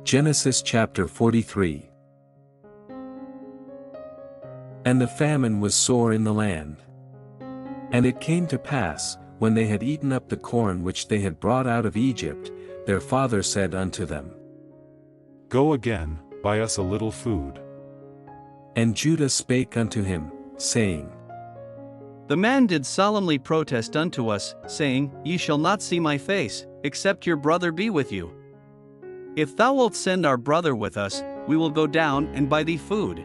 Genesis chapter 43. And the famine was sore in the land. And it came to pass, when they had eaten up the corn which they had brought out of Egypt, their father said unto them, Go again, buy us a little food. And Judah spake unto him, saying, The man did solemnly protest unto us, saying, Ye shall not see my face, except your brother be with you. If thou wilt send our brother with us, we will go down and buy thee food.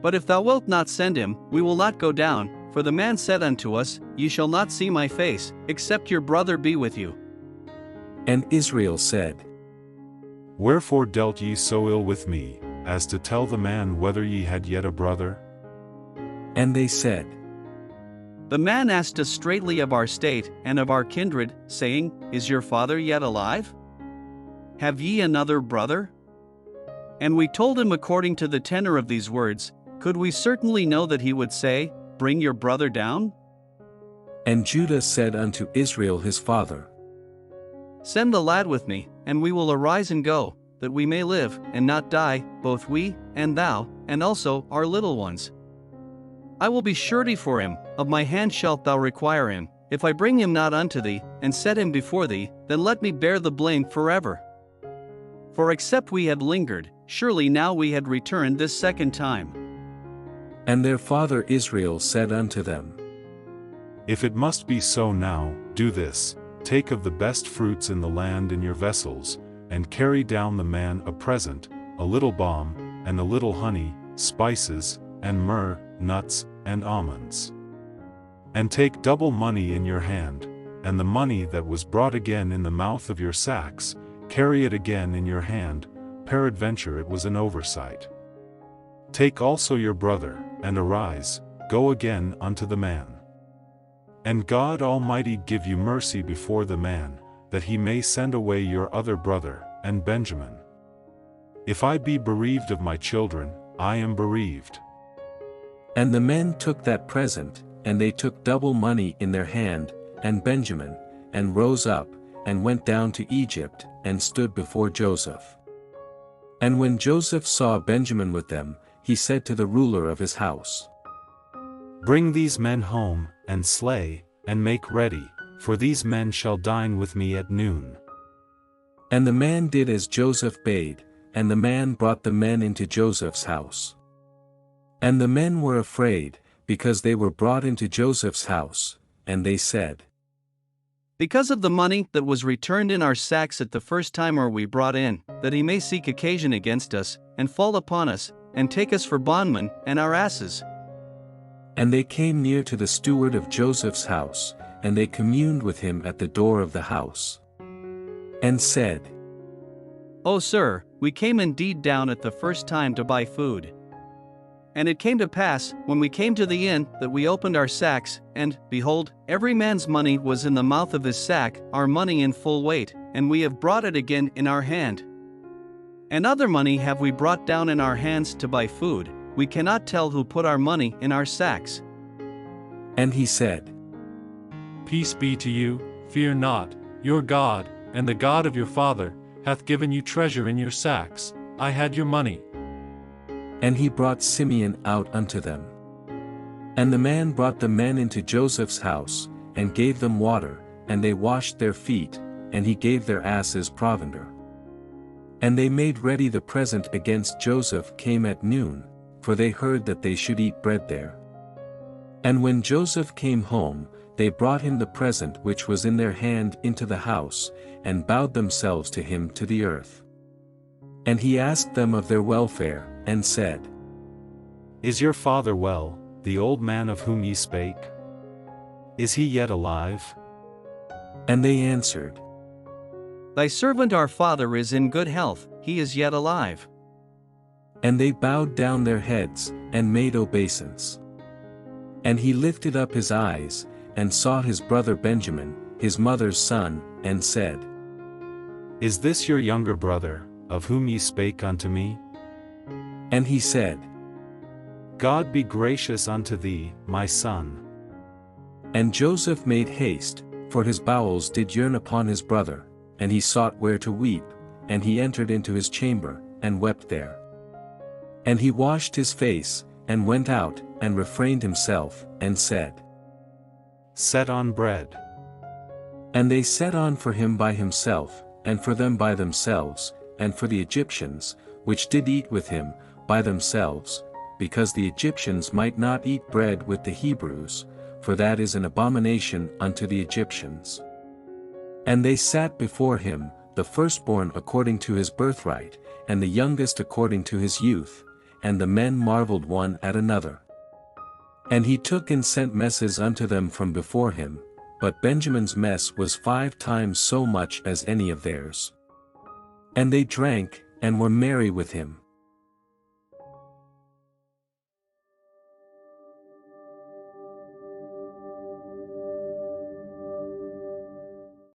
But if thou wilt not send him, we will not go down, for the man said unto us, Ye shall not see my face, except your brother be with you. And Israel said, Wherefore dealt ye so ill with me, as to tell the man whether ye had yet a brother? And they said, The man asked us straitly of our state and of our kindred, saying, Is your father yet alive? Have ye another brother? And we told him according to the tenor of these words, could we certainly know that he would say, Bring your brother down? And Judah said unto Israel his father, Send the lad with me, and we will arise and go, that we may live and not die, both we and thou, and also our little ones. I will be surety for him, of my hand shalt thou require him. If I bring him not unto thee, and set him before thee, then let me bear the blame forever. For except we had lingered, surely now we had returned this second time. And their father Israel said unto them, If it must be so now, do this, take of the best fruits in the land in your vessels, and carry down the man a present, a little balm, and a little honey, spices, and myrrh, nuts, and almonds. And take double money in your hand, and the money that was brought again in the mouth of your sacks, carry it again in your hand, peradventure it was an oversight. Take also your brother, and arise, go again unto the man. And God Almighty give you mercy before the man, that he may send away your other brother, and Benjamin. If I be bereaved of my children, I am bereaved. And the men took that present, and they took double money in their hand, and Benjamin, and rose up, and went down to Egypt, and stood before Joseph. And when Joseph saw Benjamin with them, he said to the ruler of his house, Bring these men home, and slay, and make ready, for these men shall dine with me at noon. And the man did as Joseph bade, and the man brought the men into Joseph's house. And the men were afraid, because they were brought into Joseph's house, and they said, Because of the money that was returned in our sacks at the first time are we brought in, that he may seek occasion against us, and fall upon us, and take us for bondmen, and our asses. And they came near to the steward of Joseph's house, and they communed with him at the door of the house. And said, O sir, we came indeed down at the first time to buy food. And it came to pass, when we came to the inn, that we opened our sacks, and, behold, every man's money was in the mouth of his sack, our money in full weight, and we have brought it again in our hand. And other money have we brought down in our hands to buy food, we cannot tell who put our money in our sacks. And he said, Peace be to you, fear not, your God, and the God of your father, hath given you treasure in your sacks. I had your money. And he brought Simeon out unto them. And the man brought the men into Joseph's house, and gave them water, and they washed their feet, and he gave their asses provender. And they made ready the present against Joseph came at noon, for they heard that they should eat bread there. And when Joseph came home, they brought him the present which was in their hand into the house, and bowed themselves to him to the earth. And he asked them of their welfare, and said, Is your father well, the old man of whom ye spake? Is he yet alive? And they answered, Thy servant our father is in good health, he is yet alive. And they bowed down their heads, and made obeisance. And he lifted up his eyes, and saw his brother Benjamin, his mother's son, and said, Is this your younger brother, of whom ye spake unto me? And he said, God be gracious unto thee, my son. And Joseph made haste, for his bowels did yearn upon his brother, and he sought where to weep, and he entered into his chamber, and wept there. And he washed his face, and went out, and refrained himself, and said, Set on bread. And they set on for him by himself, and for them by themselves, and for the Egyptians, which did eat with him, by themselves, because the Egyptians might not eat bread with the Hebrews, for that is an abomination unto the Egyptians. And they sat before him, the firstborn according to his birthright, and the youngest according to his youth, and the men marveled one at another. And he took and sent messes unto them from before him, but Benjamin's mess was 5 times so much as any of theirs. And they drank, and were merry with him.